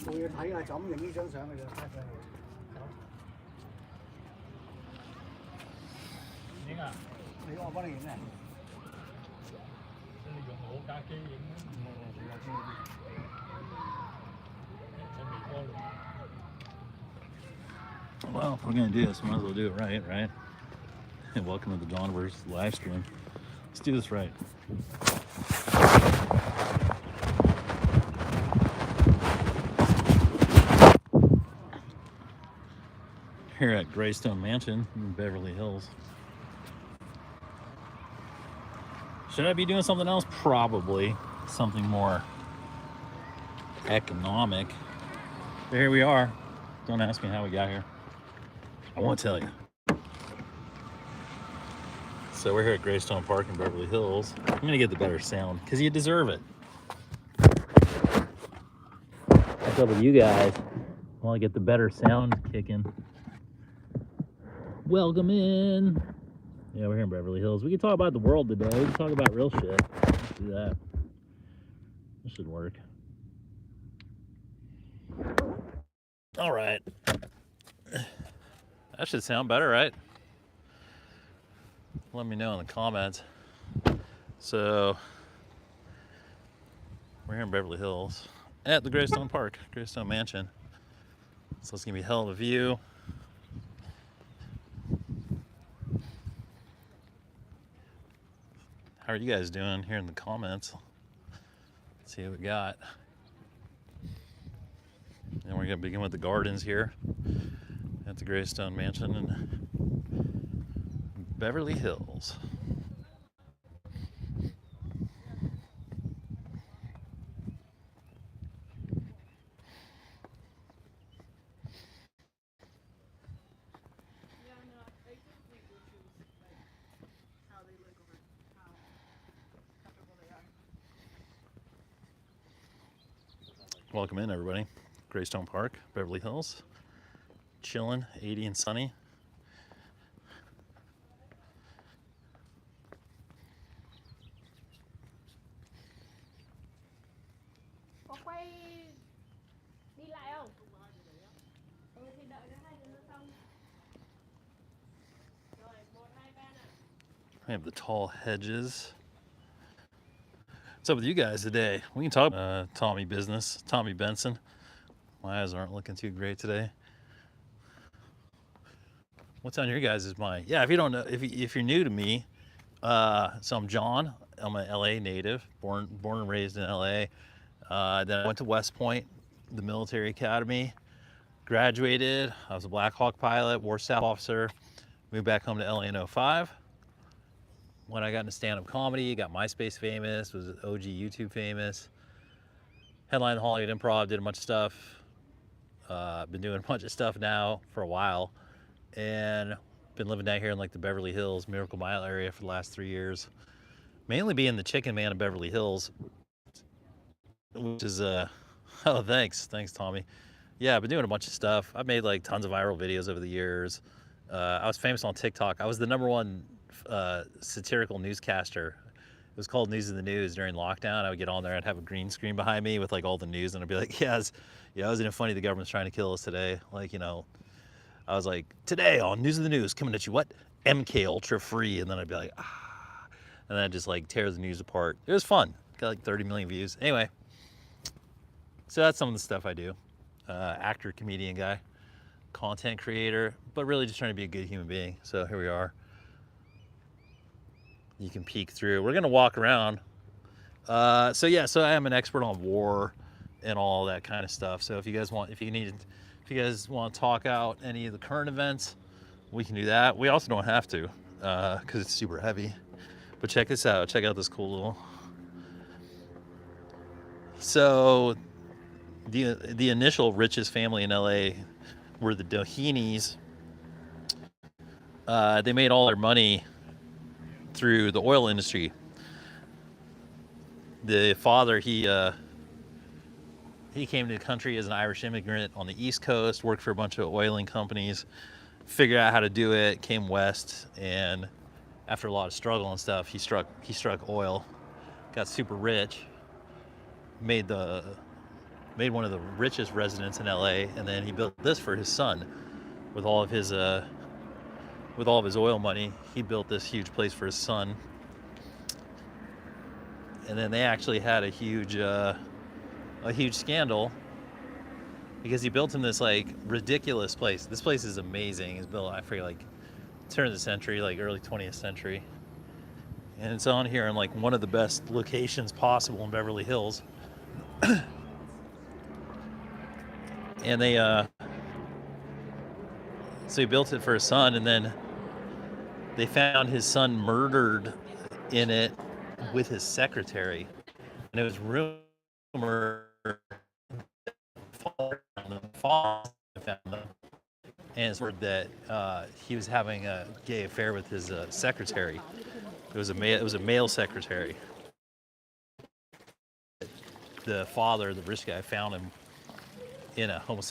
冇嘢睇啊，就咁影呢張相嘅啫。影啊？你我幫你影啊？你用我架機影啊？唔係我架機。Well, if we're gonna do this, we might as well do it right, right? And welcome to the JOHNiVERSE live stream. Let's do this right. Here at Greystone Mansion in Beverly Hills. Should I be doing something else? Probably something more economic. But here we are. Don't ask me how we got here. I won't tell you. So we're here at Greystone Park in Beverly Hills. I'm gonna get the better sound because you deserve it. What's up with you guys? I want to get the better sound kicking. Welcome in. Yeah, we're here in Beverly Hills. We can talk about the world today. We can talk about real shit. Let's do that. This should work. All right. That should sound better, right? Let me know in the comments. So, we're here in Beverly Hills at the Greystone Park, Greystone Mansion. So it's gonna be a hell of a view. How are you guys doing here in the comments? Let's see what we got. And we're gonna begin with the gardens here at the Greystone Mansion in Beverly Hills. Welcome in, everybody. Greystone Park, Beverly Hills. Chilling, 80 and sunny. Có quay đi lại không? Thì đợi nó 2 tiếng nữa xong. Rồi, 1, 2, 3 nào. We have the tall hedges. What's up with you guys today? We can talk Tommy business, Tommy Benson. My eyes aren't looking too great today. What's on your guys' mind? Yeah, if you don't know, if you're new to me, so I'm John. I'm an LA native, born and raised in LA. Then I went to West Point, the military academy, graduated. I was a Black Hawk pilot, war staff officer, moved back home to LA in 05. When I got into stand-up comedy, got MySpace famous, was OG YouTube famous, headlined the Hollywood Improv, did a bunch of stuff. Been doing a bunch of stuff now for a while, and been living down here in like the Beverly Hills, Miracle Mile area for the last 3 years. Mainly being the chicken man in Beverly Hills, which is oh, thanks Tommy. Yeah, I've been doing a bunch of stuff. I've made like tons of viral videos over the years. I was famous on TikTok. I was the #1 satirical newscaster. It was called News of the News during lockdown. I would get on there, I'd have a green screen behind me with like all the news, and I'd be like, yes, yeah, isn't it funny the government's trying to kill us today? Like, you know, I was like, today on News of the News, coming at you, what? MK Ultra free. And then I'd be like, ah. And then I'd just like tear the news apart. It was fun. Got like 30 million views. Anyway, so that's some of the stuff I do. Actor, comedian guy, content creator, but really just trying to be a good human being. So here we are. You can peek through. We're gonna walk around. So yeah, so I am an expert on war and all that kind of stuff. So if you guys want to talk out any of the current events, we can do that. We also don't have to, because it's super heavy. But check this out. Check out this cool little. So the initial richest family in LA were the JOHNiVERSE. They made all their money through the oil industry. The father, he came to the country as an Irish immigrant on the East Coast, worked for a bunch of oiling companies, figured out how to do it, came west, and after a lot of struggle and stuff, he struck oil, got super rich, made the made one of the richest residents in LA, and then he built this for his son. With all of his oil money, he built this huge place for his son. And then they actually had a huge scandal because he built him this like ridiculous place. This place is amazing. It's built, I forget, like turn of the century, like early 20th century. And it's on here in like one of the best locations possible in Beverly Hills. And they so he built it for his son, and then they found his son murdered in it with his secretary. And it was rumored found them, and it's word that he was having a gay affair with his secretary. It was a male secretary. The father, the rich guy, found him in a homosexual